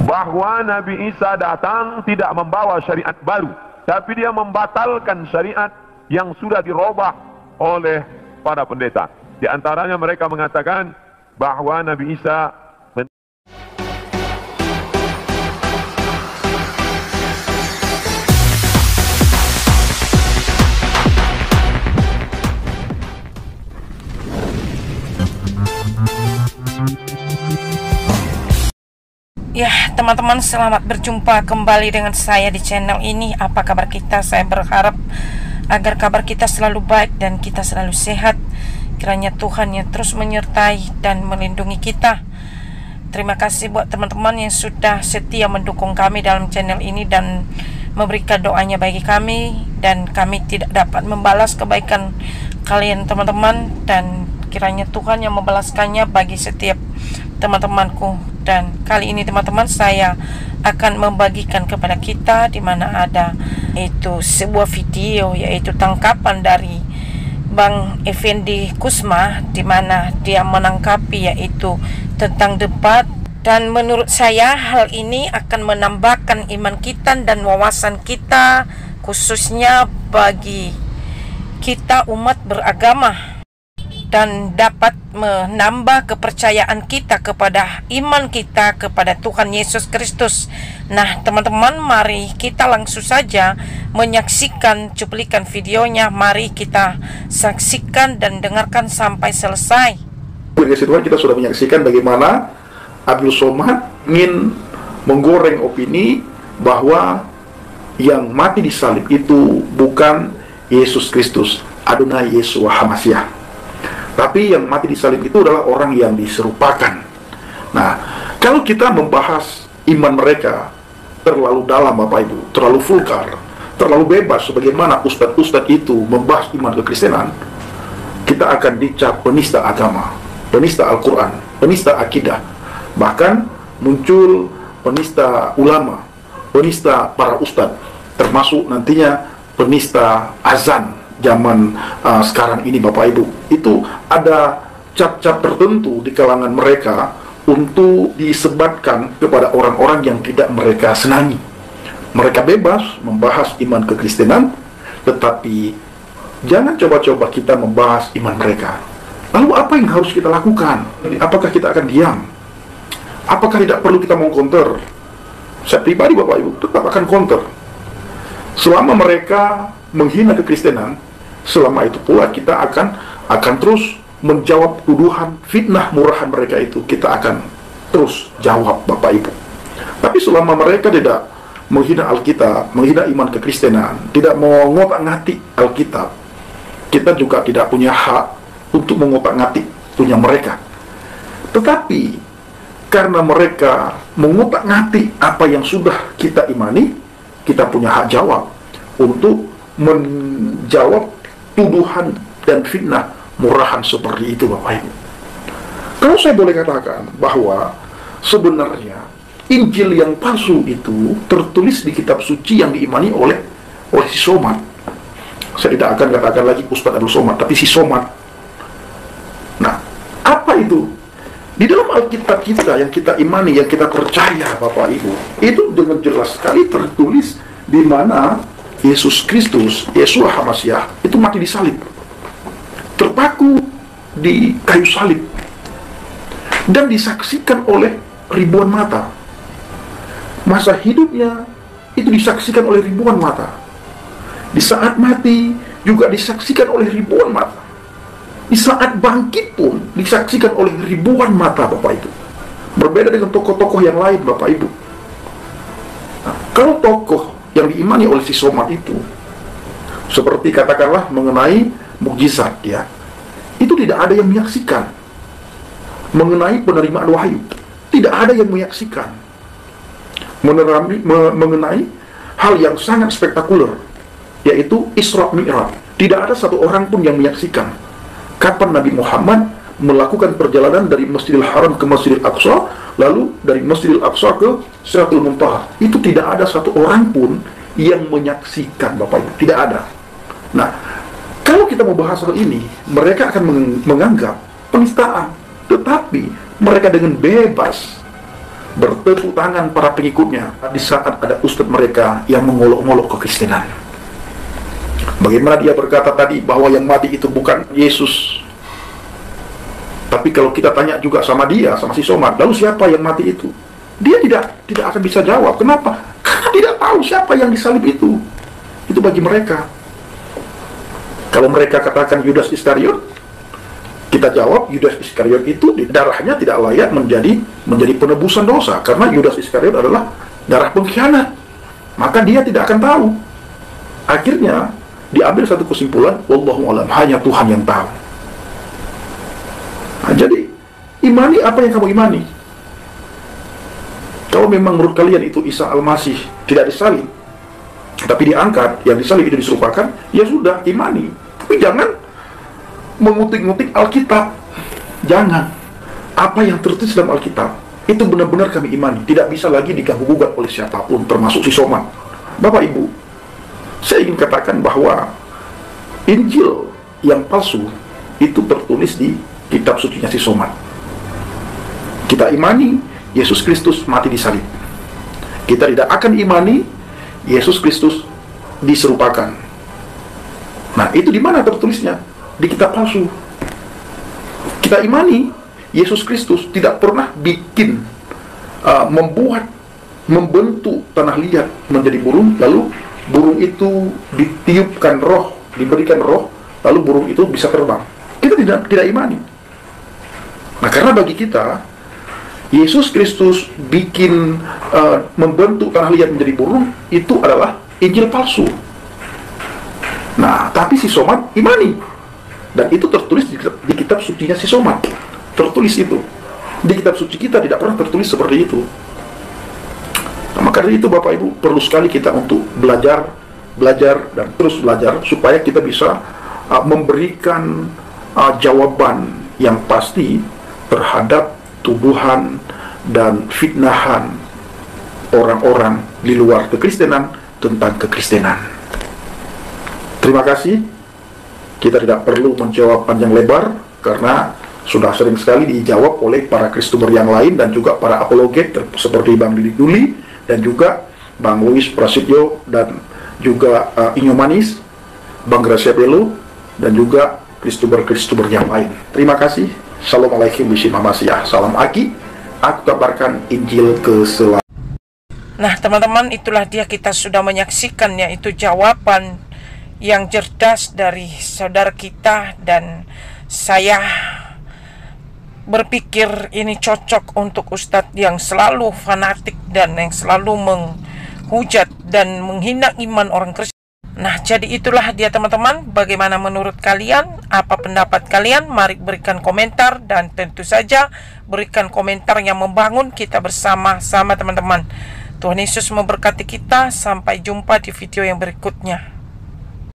bahwa Nabi Isa datang tidak membawa syariat baru, tapi dia membatalkan syariat yang sudah dirubah oleh para pendeta. Di antaranya mereka mengatakan bahwa Nabi Isa Ya, teman-teman, selamat berjumpa kembali dengan saya di channel ini. Apa kabar kita? Saya berharap agar kabar kita selalu baik dan kita selalu sehat. Kiranya Tuhan yang terus menyertai dan melindungi kita. Terima kasih buat teman-teman yang sudah setia mendukung kami dalam channel ini dan memberikan doanya bagi kami. Dan kami tidak dapat membalas kebaikan kalian, teman-teman, dan kiranya Tuhan yang membalaskannya bagi setiap teman-temanku. Dan kali ini, teman-teman, saya akan membagikan kepada kita di mana ada itu sebuah video, yaitu tangkapan dari Bang Effendi Kusma, di mana dia menangkapi yaitu tentang debat. Dan menurut saya hal ini akan menambahkan iman kita dan wawasan kita, khususnya bagi kita umat beragama, dan dapat menambah kepercayaan kita kepada iman kita kepada Tuhan Yesus Kristus. Nah, teman-teman, mari kita langsung saja menyaksikan cuplikan videonya. Mari kita saksikan dan dengarkan sampai selesai. Kita sudah menyaksikan bagaimana Abdul Somad ingin menggoreng opini bahwa yang mati di salib itu bukan Yesus Kristus, Adonai Yeshua HaMashiach, tapi yang mati di salib itu adalah orang yang diserupakan. Nah, kalau kita membahas iman mereka terlalu dalam, Bapak Ibu, terlalu vulgar, terlalu bebas, sebagaimana ustadz-ustadz itu membahas iman kekristenan, kita akan dicap penista agama, penista Al-Quran, penista akidah. Bahkan muncul penista ulama, penista para ustadz, termasuk nantinya penista azan zaman sekarang ini, Bapak Ibu. Itu ada cap-cap tertentu di kalangan mereka untuk disebatkan kepada orang-orang yang tidak mereka senangi. Mereka bebas membahas iman kekristenan, tetapi jangan coba-coba kita membahas iman mereka. Lalu apa yang harus kita lakukan? Apakah kita akan diam? Apakah tidak perlu kita mengcounter? Saya pribadi, Bapak Ibu, tetap akan counter. Selama mereka menghina kekristenan, selama itu pula kita akan terus menjawab tuduhan fitnah murahan mereka itu. Kita akan terus jawab, Bapak Ibu. Tapi selama mereka tidak menghina Alkitab, menghina iman kekristenan, tidak mengotak-ngatik Alkitab, kita juga tidak punya hak untuk mengotak-ngatik punya mereka. Tetapi karena mereka mengotak-ngatik apa yang sudah kita imani, kita punya hak jawab untuk menjawab tuduhan dan fitnah murahan seperti itu, Bapak Ibu. Kalau saya boleh katakan bahwa sebenarnya Injil yang palsu itu tertulis di kitab suci yang diimani oleh si Somad. Saya tidak akan katakan lagi Ustadz Abdul Somad, tapi si Somad. Nah, apa itu? Di dalam Alkitab kita yang kita imani, yang kita percaya, Bapak Ibu, itu dengan jelas sekali tertulis di mana Yesus Kristus, Yeshua HaMashiach, itu mati di salib, terpaku di kayu salib, dan disaksikan oleh ribuan mata. Masa hidupnya itu disaksikan oleh ribuan mata. Di saat mati juga disaksikan oleh ribuan mata. Di saat bangkit pun disaksikan oleh ribuan mata, Bapak Ibu. Berbeda dengan tokoh-tokoh yang lain, Bapak Ibu. Nah, kalau tokoh yang diimani oleh si Somad itu, seperti katakanlah mengenai mukjizat, ya, itu tidak ada yang menyaksikan. Mengenai penerimaan wahyu, tidak ada yang menyaksikan. Mengenai hal yang sangat spektakuler, yaitu Isra Mi'raj, tidak ada satu orang pun yang menyaksikan kapan Nabi Muhammad melakukan perjalanan dari Masjidil Haram ke Masjidil Aqsa, lalu dari Masjidil Aqsa ke Sidratul Muntaha. Itu tidak ada satu orang pun yang menyaksikan, Bapak Ibu. Tidak ada. Nah, kalau kita mau bahas hal ini, mereka akan menganggap penistaan. Tetapi mereka dengan bebas bertepuk tangan para pengikutnya di saat ada ustadz mereka yang mengolok-olok kekristenan. Bagaimana dia berkata tadi bahwa yang mati itu bukan Yesus. Tapi kalau kita tanya juga sama dia, sama si Somad, lalu siapa yang mati itu? Dia tidak akan bisa jawab. Kenapa? Karena tidak tahu siapa yang disalib itu. Itu bagi mereka. Kalau mereka katakan Yudas Iskariot, kita jawab Yudas Iskariot itu darahnya tidak layak menjadi penebusan dosa, karena Yudas Iskariot adalah darah pengkhianat. Maka dia tidak akan tahu. Akhirnya diambil satu kesimpulan, wallahu alam, hanya Tuhan yang tahu. Nah, jadi imani apa yang kamu imani. Kalau memang menurut kalian itu Isa Al-Masih tidak disalib, tapi diangkat, yang disalib itu diserupakan, ya sudah, imani. Tapi jangan mengutik-ngutik Alkitab. Jangan. Apa yang tertulis dalam Alkitab itu benar-benar kami imani, tidak bisa lagi diganggu-gugat oleh siapapun, termasuk si Somad. Bapak Ibu, saya ingin katakan bahwa Injil yang palsu itu tertulis di kitab sucinya si Somad. Kita imani Yesus Kristus mati di salib. Kita tidak akan imani Yesus Kristus diserupakan. Nah, itu di mana tertulisnya? Di kitab palsu. Kita imani Yesus Kristus tidak pernah membentuk tanah liat menjadi burung, lalu burung itu ditiupkan roh, diberikan roh, lalu burung itu bisa terbang. Kita tidak imani. Nah, karena bagi kita Yesus Kristus membentuk tanah liat menjadi burung, itu adalah Injil palsu. Nah, tapi si Somad imani, dan itu tertulis di kitab sucinya si Somad. Tertulis itu. Di kitab suci kita tidak pernah tertulis seperti itu. Nah, maka dari itu Bapak Ibu, perlu sekali kita untuk belajar dan terus belajar supaya kita bisa memberikan jawaban yang pasti terhadap tuduhan dan fitnahan orang-orang di luar kekristenan tentang kekristenan. Terima kasih. Kita tidak perlu menjawab panjang lebar karena sudah sering sekali dijawab oleh para Kristober yang lain dan juga para apologet seperti Bang Didik Duli dan juga Bang Luis Prasetyo dan juga Inyo Manis, Bang Gracia Bello dan juga Kristober yang lain. Terima kasih. Assalamualaikum warahmatullahi wabarakatuh. Salam Aki. Aku kabarkan Injil ke-11. Nah teman-teman, itulah dia, kita sudah menyaksikan yaitu jawaban yang cerdas dari saudara kita, dan saya berpikir ini cocok untuk ustadz yang selalu fanatik dan yang selalu menghujat dan menghina iman orang Kristen. Nah, jadi itulah dia teman-teman. Bagaimana menurut kalian? Apa pendapat kalian? Mari berikan komentar, dan tentu saja berikan komentar yang membangun kita bersama-sama teman-teman. Tuhan Yesus memberkati kita. Sampai jumpa di video yang berikutnya.